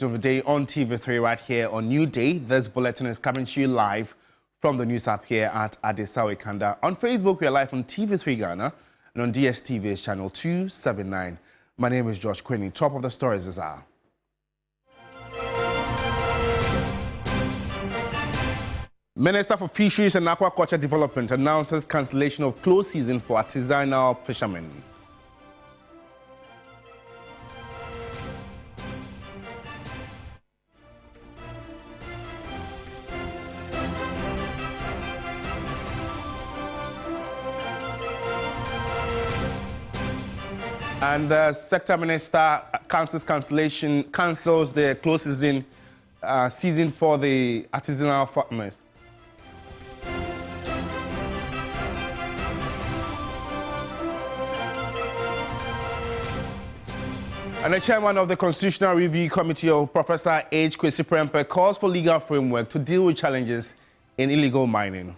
question of the day on TV3 right here on New Day. This bulletin is coming to you live from the news app here at Adesawe Kanda. On Facebook, we are live on TV3 Ghana and on DSTV's channel 279. My name is George Quinney. Top of the stories this hour. Minister for Fisheries and Aquaculture Development announces cancellation of close season for artisanal fishermen. And the sector minister cancels the close season for the artisanal farmers. And the chairman of the Constitutional Review Committee, Professor H. Kwesi Prempeh, calls for legal framework to deal with challenges in illegal mining.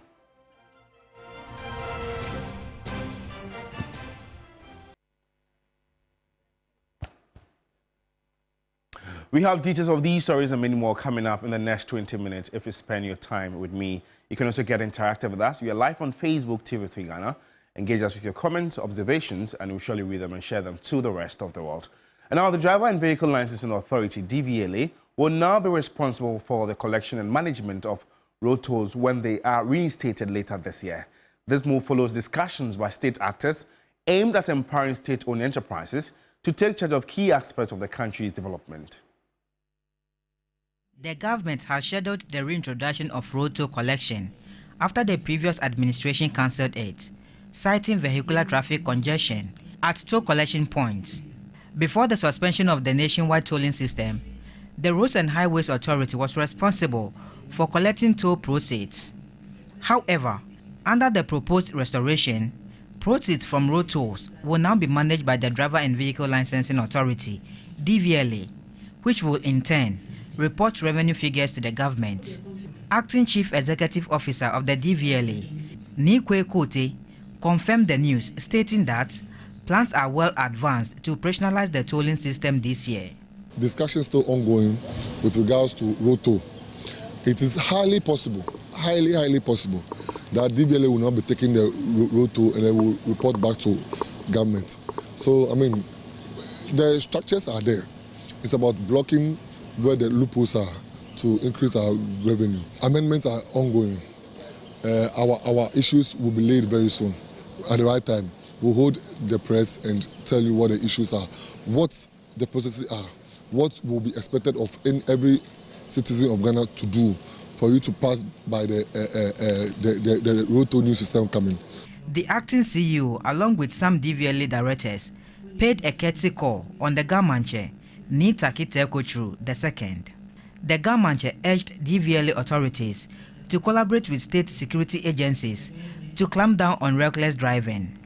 We have details of these stories and many more coming up in the next 20 minutes. If you spend your time with me, you can also get interactive with us. We are live on Facebook, TV3 Ghana. Engage us with your comments, observations, and we'll surely read them and share them to the rest of the world. And now the Driver and Vehicle Licensing Authority, DVLA, will now be responsible for the collection and management of road tolls when they are reinstated later this year. This move follows discussions by state actors aimed at empowering state-owned enterprises to take charge of key aspects of the country's development. The government has scheduled the reintroduction of road toll collection after the previous administration cancelled it, citing vehicular traffic congestion at toll collection points. Before the suspension of the nationwide tolling system, the Roads and Highways Authority was responsible for collecting toll proceeds. However, under the proposed restoration, proceeds from road tolls will now be managed by the Driver and Vehicle Licensing Authority, DVLA, which will in turn report revenue figures to the government. Acting Chief Executive Officer of the DVLA, Nikwe Kote, confirmed the news, stating that plans are well advanced to operationalize the tolling system this year. Discussions still ongoing with regards to road toll. It is highly possible, highly possible, that DVLA will not be taking the road toll and they will report back to government. So, I mean, the structures are there. It's about blocking where the loopholes are to increase our revenue. Amendments are ongoing. Our issues will be laid very soon at the right time. We'll hold the press and tell you what the issues are, what the processes are, what will be expected of every citizen of Ghana to do for you to pass by the road toll new system coming. The acting CEO, along with some DVLA directors, paid a courtesy call on the Gamanche, Nitaki Tekochru II. The Gamanche urged DVLA authorities to collaborate with state security agencies to clamp down on reckless driving.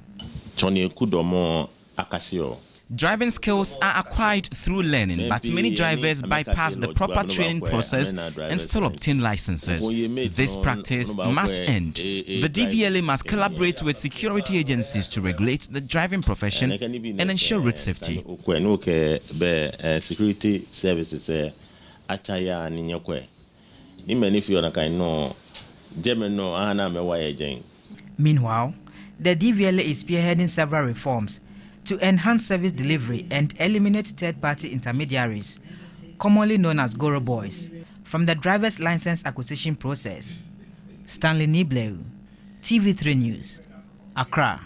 Driving skills are acquired through learning, but many drivers bypass the proper training process and still obtain licenses. This practice must end. The DVLA must collaborate with security agencies to regulate the driving profession and ensure road safety. Security services Meanwhile, the DVLA is spearheading several reforms to enhance service delivery and eliminate third-party intermediaries, commonly known as Goro Boys, from the driver's license acquisition process. Stanley Nibleu, TV3 News, Accra.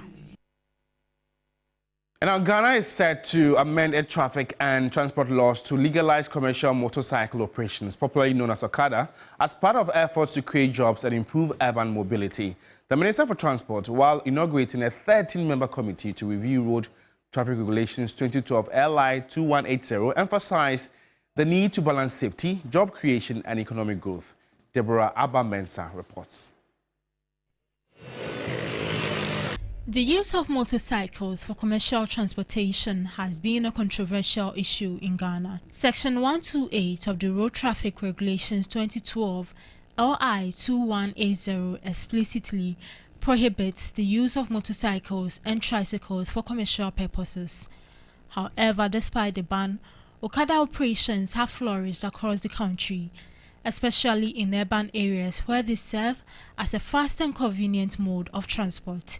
And now Ghana is set to amend its traffic and transport laws to legalize commercial motorcycle operations, popularly known as Okada, as part of efforts to create jobs and improve urban mobility. The Minister for Transport, while inaugurating a 13-member committee to review road traffic regulations 2012 LI 2180, emphasized the need to balance safety, job creation, and economic growth. Deborah Abba-Mensah reports. The use of motorcycles for commercial transportation has been a controversial issue in Ghana. Section 128 of the Road Traffic Regulations 2012 LI 2180 explicitly prohibits the use of motorcycles and tricycles for commercial purposes. However, despite the ban Okada operations have flourished across the country, especially in urban areas where they serve as a fast and convenient mode of transport.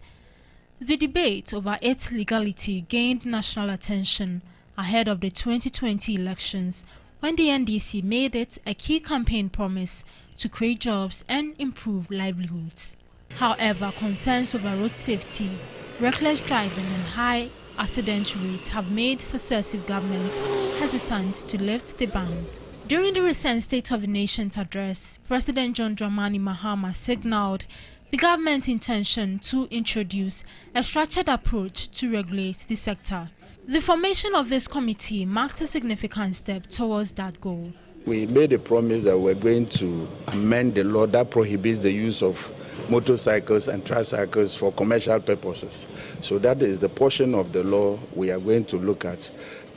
The debate over its legality gained national attention ahead of the 2020 elections, when the NDC made it a key campaign promise to create jobs and improve livelihoods. However, concerns over road safety, reckless driving and high accident rates have made successive governments hesitant to lift the ban. During the recent State of the Nation's address, President John Dramani Mahama signaled the government's intention to introduce a structured approach to regulate the sector. The formation of this committee marks a significant step towards that goal. We made a promise that we're going to amend the law that prohibits the use of motorcycles and tricycles for commercial purposes. So that is the portion of the law we are going to look at,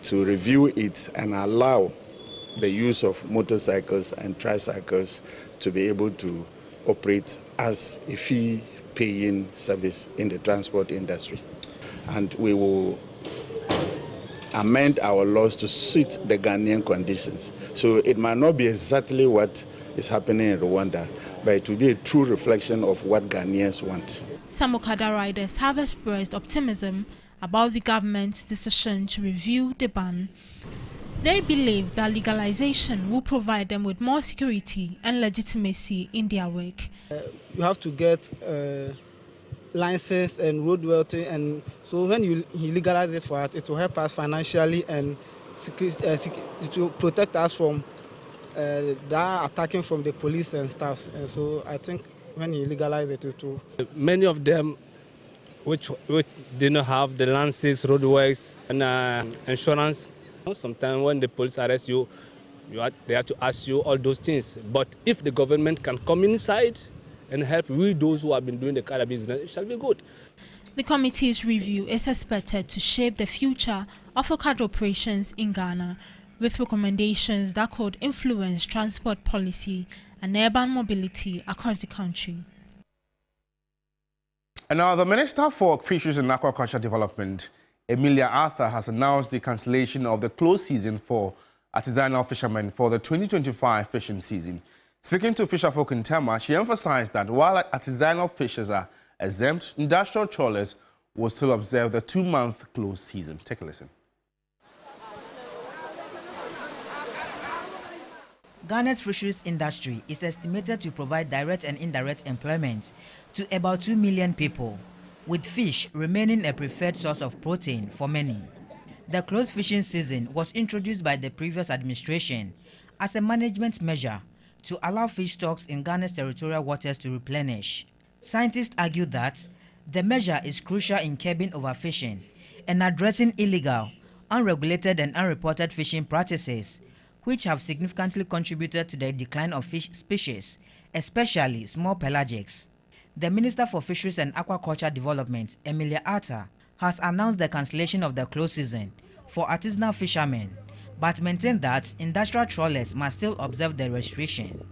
to review it and allow the use of motorcycles and tricycles to be able to operate as a fee-paying service in the transport industry. And we will amend our laws to suit the Ghanaian conditions. So it might not be exactly what is happening in Rwanda, but it will be a true reflection of what Ghanaians want. Some Okada riders have expressed optimism about the government's decision to review the ban. They believe that legalization will provide them with more security and legitimacy in their work. You have to get license and roadworthy, and so when you legalize it for us, it will help us financially and it will protect us from that attacking from the police and stuff. And so I think when you legalize it, it will. Many of them which do not have the license, roadworks, and insurance. Sometimes when the police arrest you, they have to ask you all those things. But if the government can come inside and help with those who have been doing the car business, it shall be good. The committee's review is expected to shape the future of Okada operations in Ghana, with recommendations that could influence transport policy and urban mobility across the country. And now the Minister for Fisheries and Aquaculture Development, Emilia Arthur, has announced the cancellation of the closed season for artisanal fishermen for the 2025 fishing season. Speaking to fisherfolk in Tema, she emphasized that while artisanal fishers are exempt, industrial trawlers will still observe the 2-month closed season. Take a listen. Ghana's fisheries industry is estimated to provide direct and indirect employment to about 2 million people, with fish remaining a preferred source of protein for many. The closed fishing season was introduced by the previous administration as a management measure to allow fish stocks in Ghana's territorial waters to replenish. Scientists argue that the measure is crucial in curbing overfishing and addressing illegal, unregulated and unreported fishing practices, which have significantly contributed to the decline of fish species, especially small pelagics. The Minister for Fisheries and Aquaculture Development, Emilia Arthur, has announced the cancellation of the closed season for artisanal fishermen, but maintained that industrial trawlers must still observe the restriction.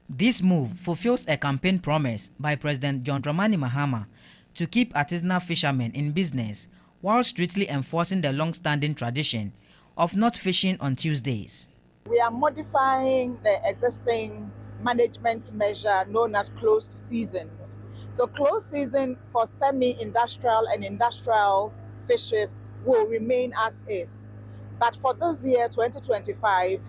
This move fulfills a campaign promise by President John Dramani Mahama to keep artisanal fishermen in business while strictly enforcing the long-standing tradition of not fishing on Tuesdays. We are modifying the existing management measure known as closed season. So closed season for semi-industrial and industrial fishes will remain as is. But for this year, 2025,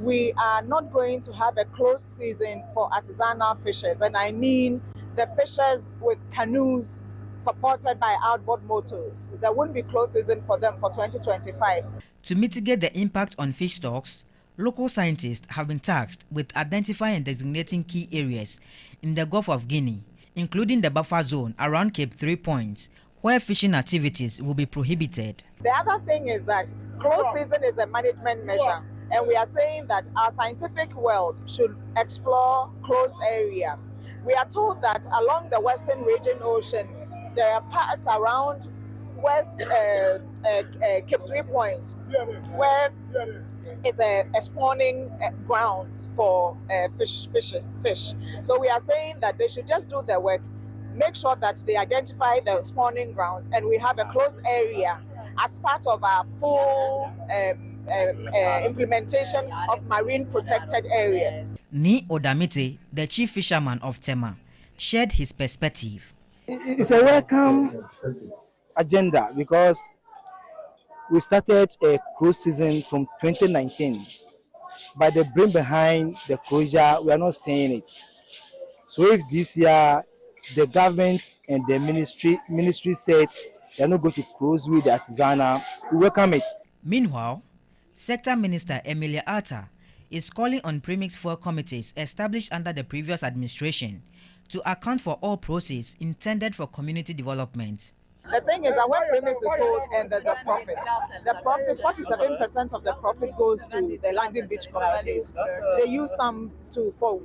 we are not going to have a closed season for artisanal fishers. And I mean the fishers with canoes supported by outboard motors. There won't be closed season for them for 2025. To mitigate the impact on fish stocks, local scientists have been tasked with identifying and designating key areas in the Gulf of Guinea, including the buffer zone around Cape 3 Points, where fishing activities will be prohibited. The other thing is that closed season is a management measure, and we are saying that our scientific world should explore closed area. We are told that along the Western Region Ocean, there are parts around West Cape 3 Points where is a spawning ground for fish. So we are saying that they should just do their work, make sure that they identify the spawning grounds, and we have a closed area as part of our full implementation of marine protected areas. Ni Odamite, the chief fisherman of Tema, shared his perspective. It's a welcome agenda because we started a cruise season from 2019, but the brain behind the closure, we are not seeing it. So if this year the government and the ministry said they are not going to close with the artisanal, we welcome it. Meanwhile, Sector Minister Emilia Arta is calling on premix 4 committees established under the previous administration to account for all proceeds intended for community development. The thing is that when premix is sold and there's a profit, the profit, 47% of the profit goes to the landing beach committees. They use some for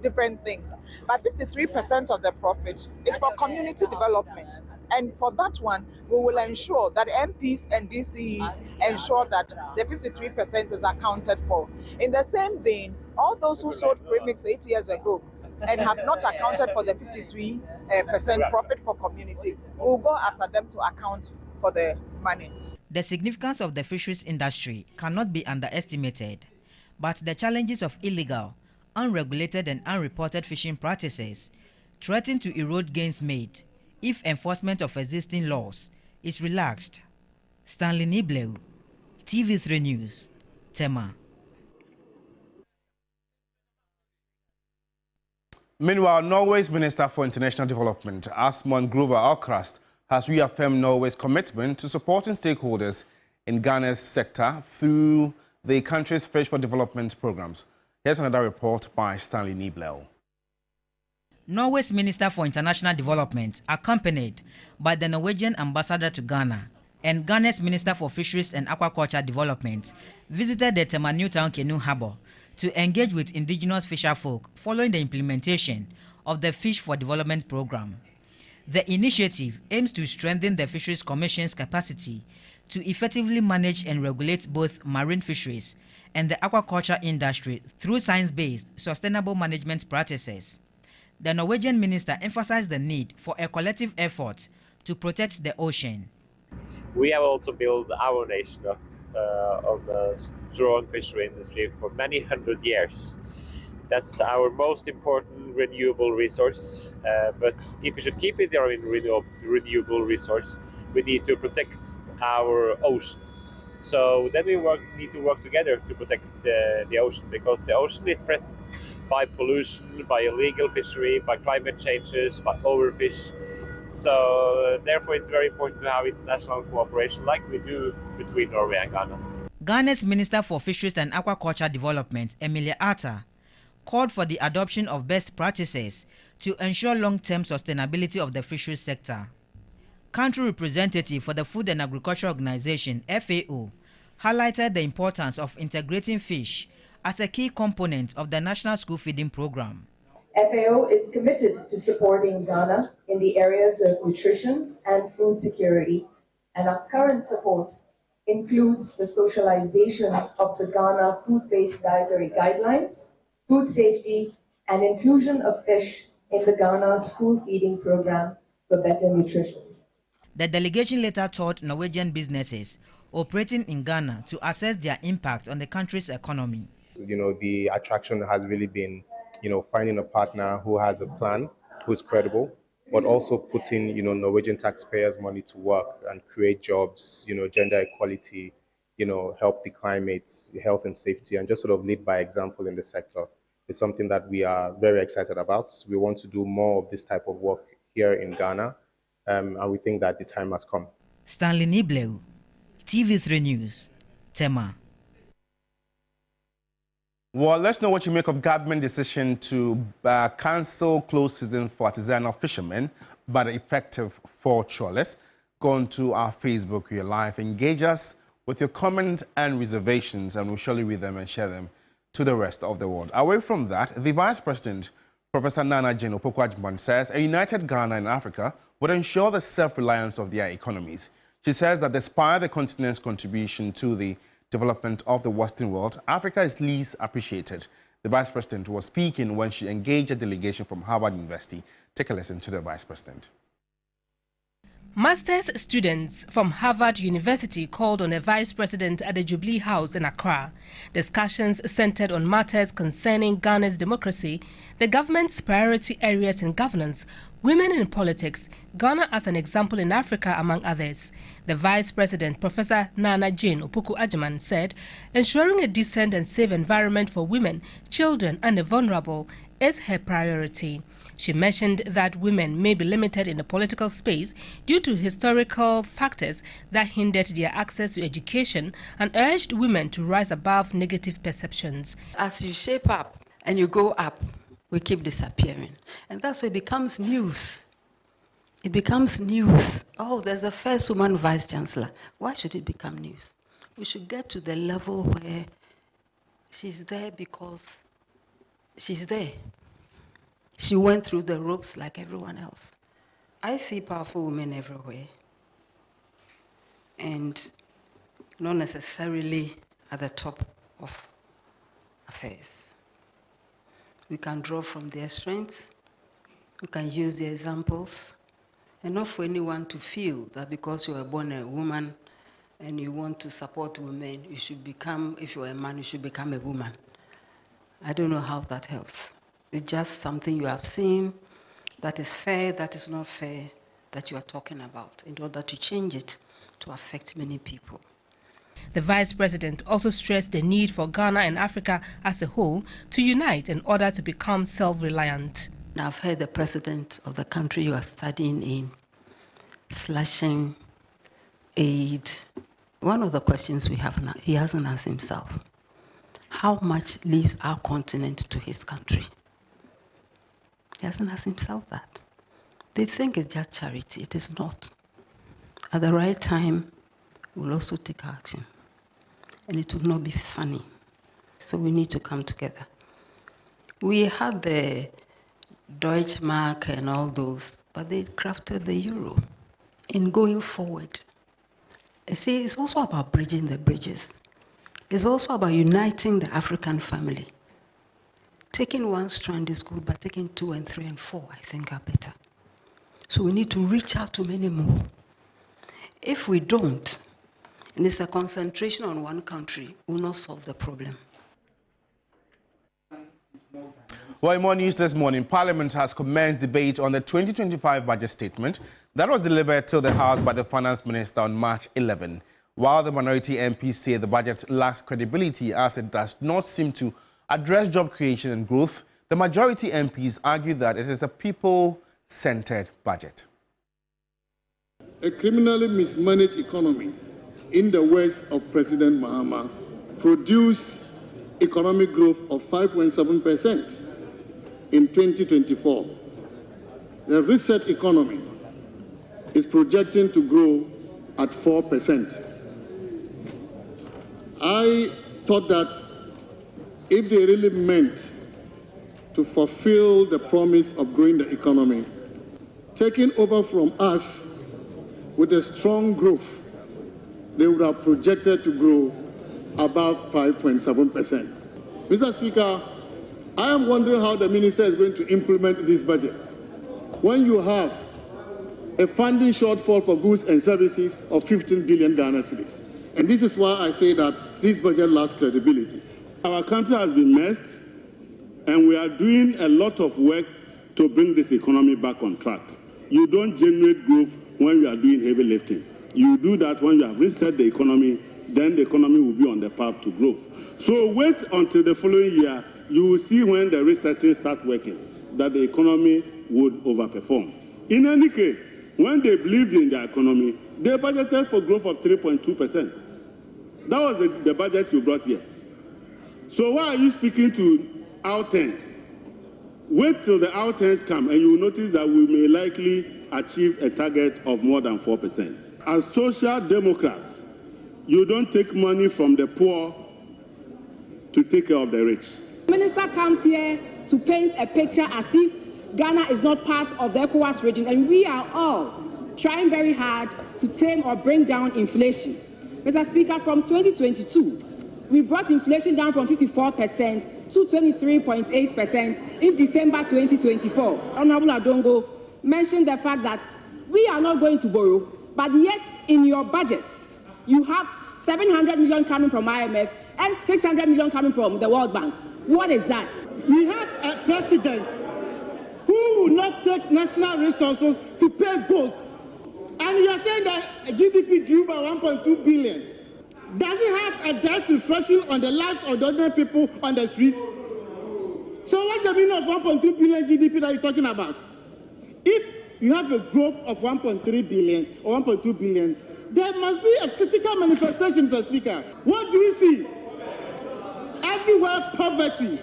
different things, but 53% of the profit is for community development. And for that one, we will ensure that MPs and DCEs ensure that the 53% is accounted for. In the same vein, all those who sold premix 8 years ago and have not accounted for the 53% profit for community, we will go after them to account for the money. The significance of the fisheries industry cannot be underestimated, but the challenges of illegal, unregulated and unreported fishing practices threaten to erode gains made if enforcement of existing laws is relaxed. Stanley Nibleu, TV3 News, Tema. Meanwhile, Norway's Minister for International Development, Asmund Grover Alkrast, has reaffirmed Norway's commitment to supporting stakeholders in Ghana's sector through the country's Fish for Development programs. Here's another report by Stanley Nibleu. Norway's Minister for International Development, accompanied by the Norwegian ambassador to Ghana and Ghana's Minister for Fisheries and Aquaculture Development, visited the Tema Newtown Canoe Harbour to engage with indigenous fisherfolk following the implementation of the Fish for Development program. The initiative aims to strengthen the Fisheries Commission's capacity to effectively manage and regulate both marine fisheries and the aquaculture industry through science-based sustainable management practices. The Norwegian minister emphasized the need for a collective effort to protect the ocean. We have also built our nation up on the strong fishery industry for many hundred years. That's our most important renewable resource, but if we should keep it our renewable resource, we need to protect our ocean. So then we need to work together to protect the ocean, because the ocean is threatened by pollution, by illegal fishery, by climate changes, by overfish. So therefore it's very important to have international cooperation like we do between Norway and Ghana. Ghana's Minister for Fisheries and Aquaculture Development, Emilia Arta, called for the adoption of best practices to ensure long-term sustainability of the fisheries sector. Country representative for the Food and Agriculture Organization, FAO, highlighted the importance of integrating fish as a key component of the National School Feeding Program. FAO is committed to supporting Ghana in the areas of nutrition and food security, and our current support includes the socialization of the Ghana food-based dietary guidelines, food safety, and inclusion of fish in the Ghana School Feeding Program for better nutrition. The delegation later taught Norwegian businesses operating in Ghana to assess their impact on the country's economy. The attraction has really been, finding a partner who has a plan, who is credible, but also putting, Norwegian taxpayers' money to work and create jobs, gender equality, help the climate, health and safety, and just sort of lead by example in the sector. It's something that we are very excited about. We want to do more of this type of work here in Ghana. And we think that the time has come. Stanley Nibleu, TV3 News, Tema. Well, let's know what you make of government decision to cancel closed season for artisanal fishermen, but effective for trawlers. Go on to our Facebook, your live. Engage us with your comments and reservations, and we'll surely read them and share them to the rest of the world. Away from that, the Vice President, Professor Nana Jane Opoku-Agyeman, says a united Ghana and Africa would ensure the self-reliance of their economies. She says that despite the continent's contribution to the development of the Western world, Africa is least appreciated. The Vice President was speaking when she engaged a delegation from Harvard University. Take a listen to the Vice President. Master's students from Harvard University called on a vice president at the Jubilee House in Accra. Discussions centered on matters concerning Ghana's democracy, the government's priority areas in governance, women in politics, Ghana as an example in Africa, among others. The vice president, Professor Nana Jane Opoku Agyemang, said ensuring a decent and safe environment for women, children and the vulnerable is her priority. She mentioned that women may be limited in the political space due to historical factors that hindered their access to education and urged women to rise above negative perceptions. As you shape up and you go up, we keep disappearing. And that's why it becomes news. It becomes news. Oh, there's a first woman vice chancellor. Why should it become news? We should get to the level where she's there because she's there. She went through the ropes like everyone else. I see powerful women everywhere, and not necessarily at the top of affairs. We can draw from their strengths, we can use their examples, and not for anyone to feel that because you were born a woman and you want to support women, you should become, if you're a man, you should become a woman. I don't know how that helps. It's just something you have seen that is fair, that is not fair, that you are talking about in order to change it to affect many people. The vice president also stressed the need for Ghana and Africa as a whole to unite in order to become self-reliant. Now, I've heard the president of the country you are studying in slashing aid. One of the questions we have now, he hasn't asked himself, how much leaves our continent to his country? He hasn't asked himself that. They think it's just charity. It is not. At the right time, we'll also take action. And it will not be funny. So we need to come together. We had the Deutschmark and all those, but they crafted the euro. In going forward, you see, it's also about bridging the bridges. It's also about uniting the African family. Taking one strand is good, but taking 2 and 3 and 4, I think, are better. So we need to reach out to many more. If we don't, and it's a concentration on one country, we will not solve the problem. Well, in more news this morning, Parliament has commenced debate on the 2025 budget statement that was delivered to the House by the Finance Minister on March 11. While the minority MPs say the budget lacks credibility as it does not seem to address job creation and growth, the majority MPs argue that it is a people-centered budget. A criminally mismanaged economy in the words of President Mahama produced economic growth of 5.7% in 2024. The reset economy is projecting to grow at 4%. I thought that if they really meant to fulfill the promise of growing the economy, taking over from us with a strong growth, they would have projected to grow above 5.7%. Mr. Speaker, I am wondering how the minister is going to implement this budget when you have a funding shortfall for goods and services of 15 billion Ghana cedis. And this is why I say that this budget lacks credibility. Our country has been messed, and we are doing a lot of work to bring this economy back on track. You don't generate growth when you are doing heavy lifting. You do that when you have reset the economy, then the economy will be on the path to growth. So wait until the following year, you will see when the resetting starts working, that the economy would overperform. In any case, when they believed in the economy, they budgeted for growth of 3.2%. That was the budget you brought here. So why are you speaking to outturns? Wait till the outturns come and you will notice that we may likely achieve a target of more than 4%. As social democrats, you don't take money from the poor to take care of the rich. The minister comes here to paint a picture as if Ghana is not part of the ECOWAS region, and we are all trying very hard to tame or bring down inflation. Mr. Speaker, from 2022, we brought inflation down from 54% to 23.8% in December 2024. Honorable Adongo mentioned the fact that We are not going to borrow, but yet in your budget, you have 700 million coming from IMF and 600 million coming from the World Bank. What is that? We have a president who will not take national resources to pay ghosts. And you are saying that GDP grew by 1.2 billion. Does it have a direct reflection on the lives of the ordinary people on the streets? So what's the meaning of 1.2 billion GDP that you're talking about? If you have a growth of 1.3 billion or 1.2 billion, there must be a physical manifestation, Mr. Speaker. What do we see? Everywhere poverty.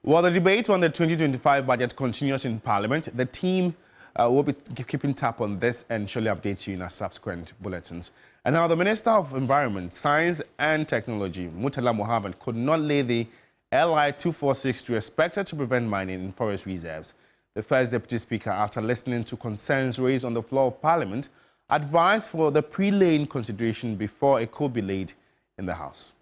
While the debate on the 2025 budget continues in Parliament, the team will be keeping tab on this and surely update you in our subsequent bulletins. And now the Minister of Environment, Science and Technology, Murtala Mohammed, could not lay the LI 2462 expected to prevent mining in forest reserves. The first Deputy Speaker, after listening to concerns raised on the floor of Parliament, advised for the pre-laying consideration before it could be laid in the House.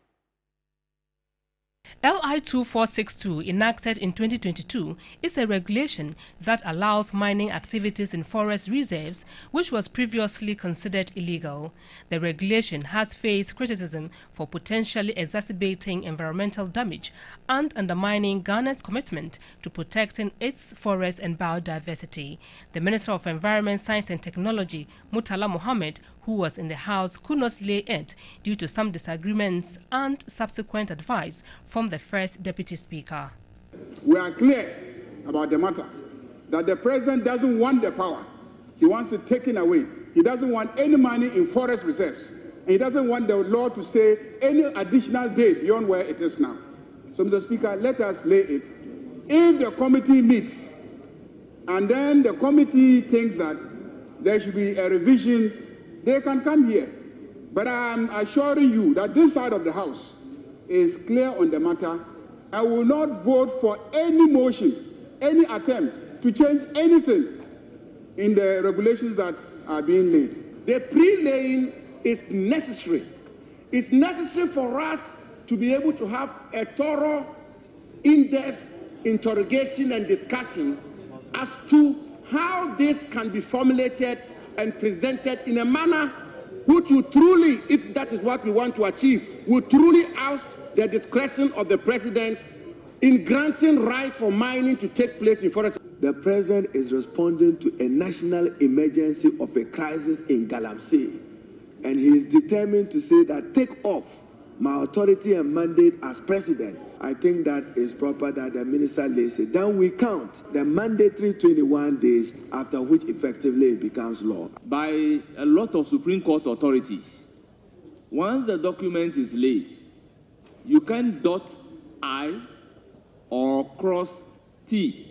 LI 2462, enacted in 2022, is a regulation that allows mining activities in forest reserves, which was previously considered illegal. The regulation has faced criticism for potentially exacerbating environmental damage and undermining Ghana's commitment to protecting its forests and biodiversity. The Minister of Environment, Science and Technology, Murtala Mohammed, who was in the House, could not lay it due to some disagreements and subsequent advice from the first Deputy Speaker. We are clear about the matter, that the President doesn't want the power. He wants it taken away. He doesn't want any money in forest reserves. And he doesn't want the law to stay any additional day beyond where it is now. So, Mr. Speaker, let us lay it. If the committee meets and then the committee thinks that there should be a revision, they can come here. But I'm assuring you that this side of the House is clear on the matter. I will not vote for any motion, any attempt to change anything in the regulations that are being laid. The pre-laying is necessary. It's necessary for us to be able to have a thorough, in-depth interrogation and discussion as to how this can be formulated and presented in a manner which will truly, if that is what we want to achieve, will truly oust the discretion of the President in granting right for mining to take place in forest. The President is responding to a national emergency of a crisis in Galamsey, and he is determined to say that take off my authority and mandate as President. I think that is proper that the Minister lays it. Then we count the mandatory 21 days, after which effectively it becomes law. By a lot of Supreme Court authorities, once the document is laid, you can dot I or cross T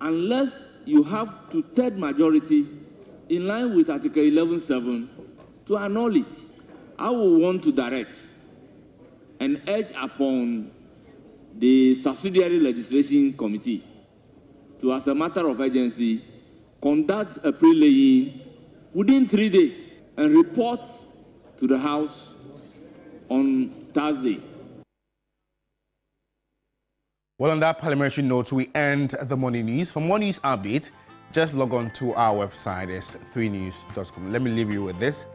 unless you have two-thirds majority in line with Article 11.7 to annul it. I will want to direct and urge upon the Subsidiary Legislation Committee to, as a matter of urgency, conduct a pre-laying within 3 days and report to the House on Thursday. Well, on that parliamentary note, we end the morning news. For more news updates, just log on to our website, it's 3news.com. Let me leave you with this.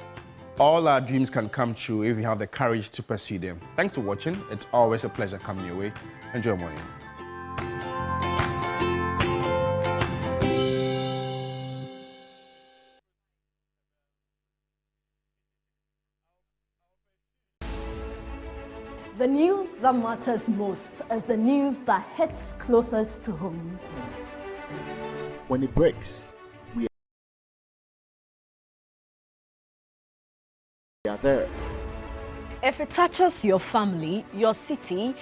All our dreams can come true if we have the courage to pursue them. Thanks for watching. It's always a pleasure coming your way. Enjoy your morning. The news that matters most is the news that hits closest to home. When it breaks, we are there. If it touches your family, your city,